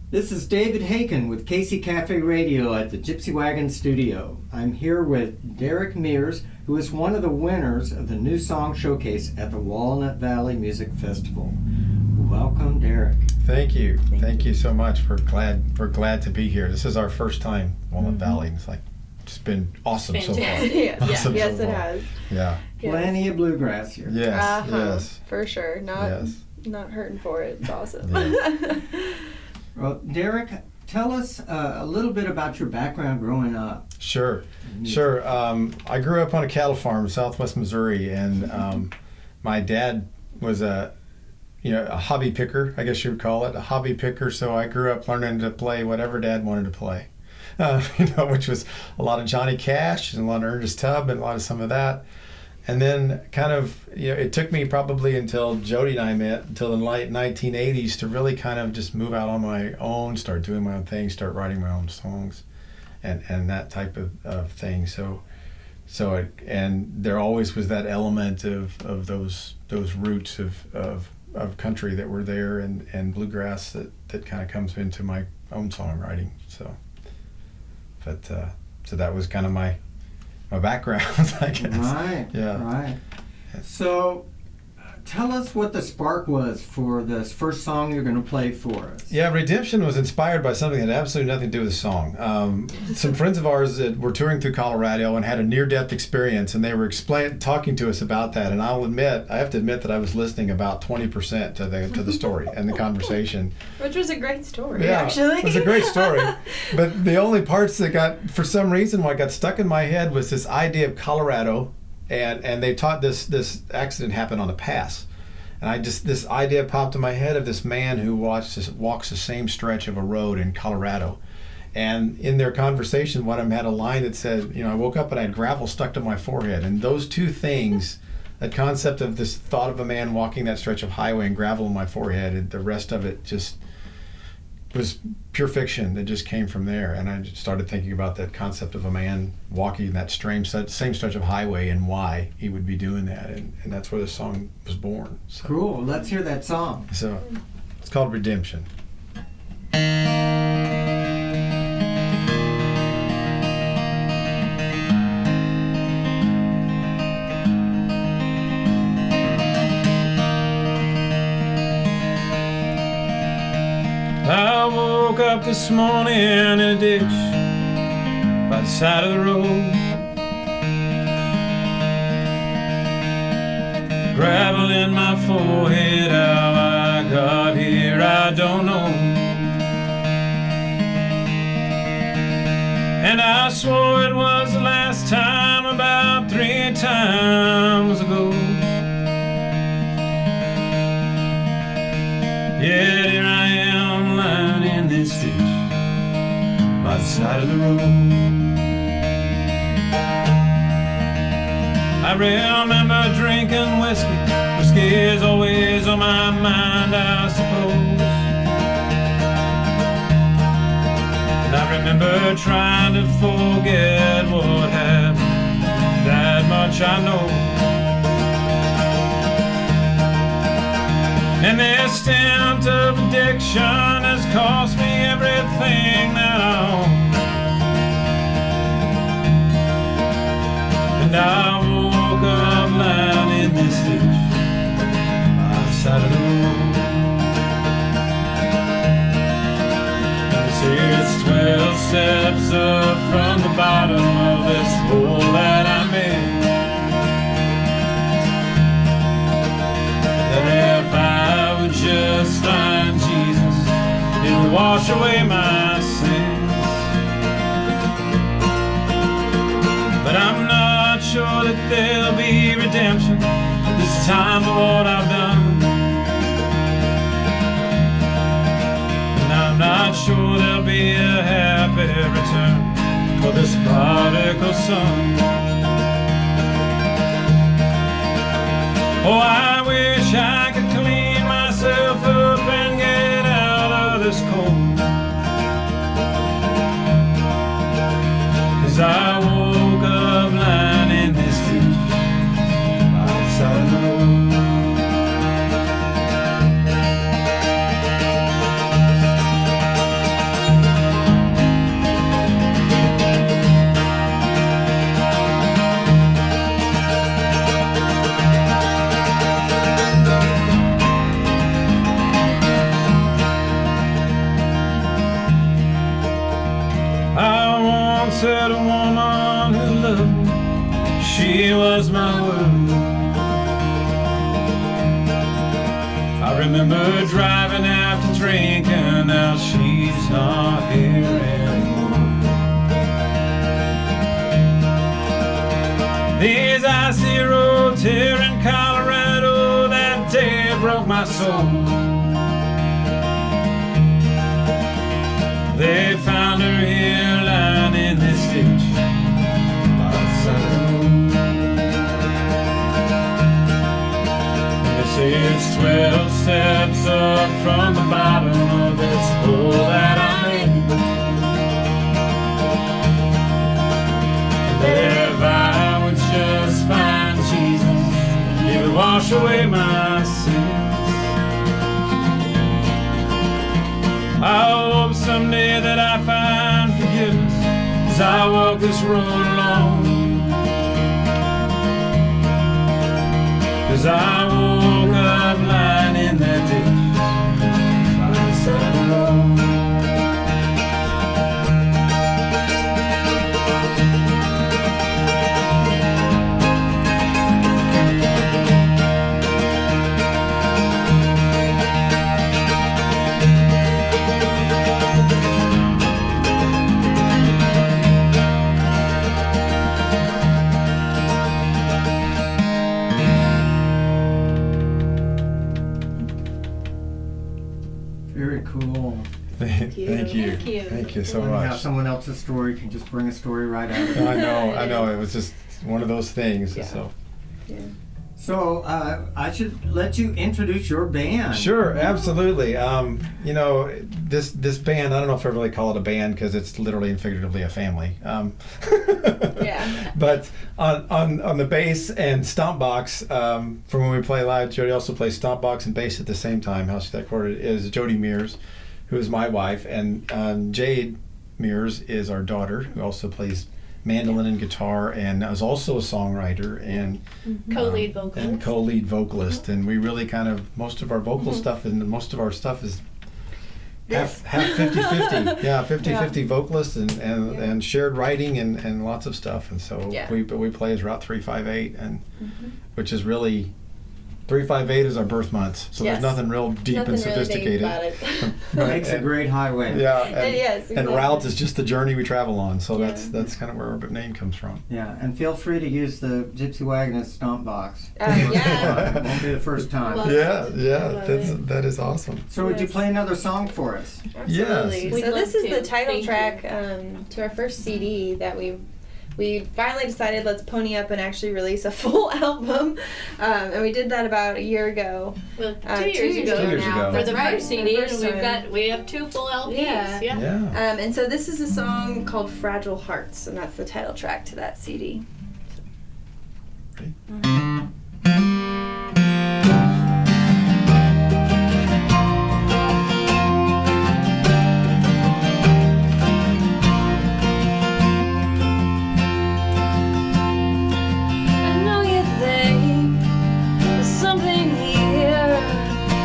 This is David Hakan with Casey Cafe Radio at the Gypsy Wagon studio. I'm here with Derrick Mears, who is one of the winners of the New Song Showcase at the Walnut Valley Music Festival. Welcome, Derrick. Thank you. Thank you so much. We're glad to be here. This is our first time Walnut Valley. It's been awesome so far. Yes, Awesome yes, so it far. has. Yeah. Yes. Plenty of bluegrass here. Yes. Yes. For sure. Not hurting for it. It's awesome. Yeah. Well, Derrick, tell us a little bit about your background growing up. Sure. I grew up on a cattle farm in southwest Missouri, and my dad was a hobby picker, I guess you would call it, a hobby picker. So I grew up learning to play whatever Dad wanted to play, which was a lot of Johnny Cash and a lot of Ernest Tubb and a lot of some of that. And then it took me probably until Jody and I met, until the late 1980s, to really kind of just move out on my own, start doing my own thing, start writing my own songs and that type of thing. And there always was that element of those roots of country that were there and bluegrass that kind of comes into my own songwriting. So that was kind of my background, I guess. Right. Yeah. Right. So, tell us what the spark was for this first song you're going to play for us. Yeah, Redemption was inspired by something that had absolutely nothing to do with the song. Some friends of ours that were touring through Colorado and had a near-death experience, and they were talking to us about that. And I have to admit that I was listening about 20% to the story and the conversation. Which was a great story, yeah, actually. It was a great story. But the only parts that for some reason, what got stuck in my head was this idea of Colorado. And they taught this accident happened on a pass, and this idea popped in my head of this man who walks the same stretch of a road in Colorado, and in their conversation, one of them had a line that said, I woke up and I had gravel stuck to my forehead, and those two things, that concept of this thought of a man walking that stretch of highway and gravel in my forehead, and the rest of it just was pure fiction that just came from there. And I just started thinking about that concept of a man walking that same stretch of highway and why he would be doing that, and that's where the song was born. So, cool. Let's hear that song. So it's called Redemption. I woke up this morning in a ditch by the side of the road. Gravel in my forehead, how I got here I don't know. And I swore it was the last time about 3 times ago. Yet here I am lying in this ditch by the side of the road. I remember drinking whiskey. Whiskey is always on my mind, I suppose. And I remember trying to forget what happened. That much I know. And this stint of addiction has cost me everything that I own. And I woke up lying in this ditch by the side of the road. They say it's 12 steps up from the bottom of this hole that I'm in. That if I would just find Jesus, it would wash away my sins. But I'm not sure that there'll be redemption this time for what I've done. And I'm not sure there'll be a happy return for this prodigal son. Oh, I wish I could clean myself up and get out of this cold. 'Cause I woke up lying in this ditch by the side of the road. said a woman who loved me, she was my world. I remember driving after drinking, now she's not here anymore. These icy roads here in Colorado, that day broke my soul. They found her here lying in this ditch by the side of the road. They say it's 12 steps up from the bottom of this hole that I'm in. That if I would just find Jesus, He would wash away my sins. I hope someday that I find forgiveness as I walk this road alone. 'Cause I woke up lying in that ditch by the side of the road. Very cool. Thank you. Thank you. Thank you so When you have much. someone else's story, you can just bring a story right out of it. I know. It was just one of those things. Yeah. So. Yeah. So I should let you introduce your band. Sure, absolutely. You know, this band, I don't know if I really call it a band because it's literally and figuratively a family. Yeah. But on the bass and stomp box, from when we play live, Jody also plays stomp box and bass at the same time. How she's recorded is Jody Mears, who is my wife, and Jade Mears is our daughter, who also plays mandolin and guitar, and is also a songwriter and Co-lead vocalist. and co-lead vocalist. And we really kind of, most of our vocal stuff and most of our stuff is half 50-50. Yeah, 50-50 vocalist and shared writing and lots of stuff. And so Yeah. we play as Route 358, and which is really 358 is our birth month, so Yes. there's nothing real deep and sophisticated. Makes a great highway. Yeah, Yes, and exactly. route is just the journey we travel on. So Yeah. that's kind of where our name comes from. Yeah, and feel free to use the Gypsy Wagon as stomp box. Yeah. It won't be the first time. Love Love that is awesome. So would you Yes. play another song for us? Absolutely. Yes. We'd So love this is to. the title Thank track you. to our first CD that we finally decided let's pony up and actually release a full album, and we did that about a year ago. Well, 2 years ago 2 years now ago. for the That's right, first CD, the first and one. we have 2 full LPs. Yeah. Yeah. And so this is a song called Fragile Hearts, and that's the title track to that CD. I know you think there's something here.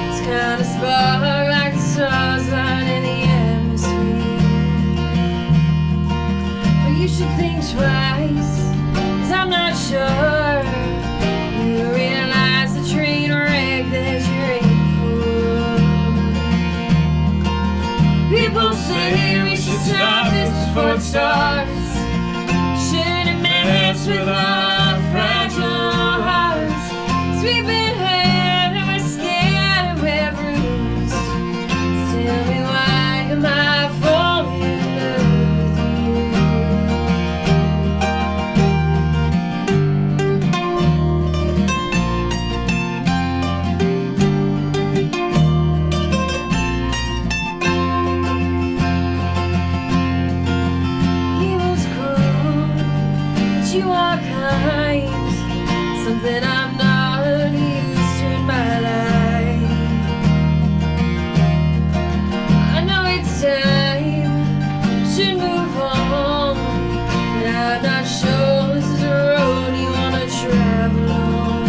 It's kind of spark like the stars line in the atmosphere. But you should think twice, 'cause I'm not sure you realize the train wreck that you're in for. People say we should stop this before it starts. Shouldn't mess with our fragile hearts. 'Cause we've been hurt and we're scared and we're bruised. So tell me why am I falling in love with you? He was cruel, but you are kind. Something I'm not used to in my life. I know it's time, should move on. But I'm not sure this is a road you wanna travel on.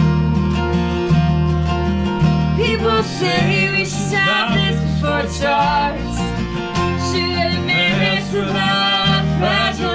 People say we should stop this before it starts. Shouldn't mess with our fragile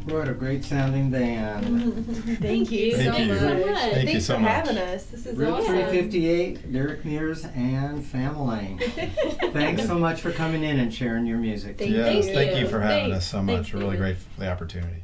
What a great sounding band. Thank you so Thank you. much. Thank you Thanks so for much. having us. This is Route awesome. 358, Derrick Mears and family. Thanks so much for coming in and sharing your music. Thank Yes, you. thank you for having Thanks. us so much. Thanks, We're really David. grateful for the opportunity.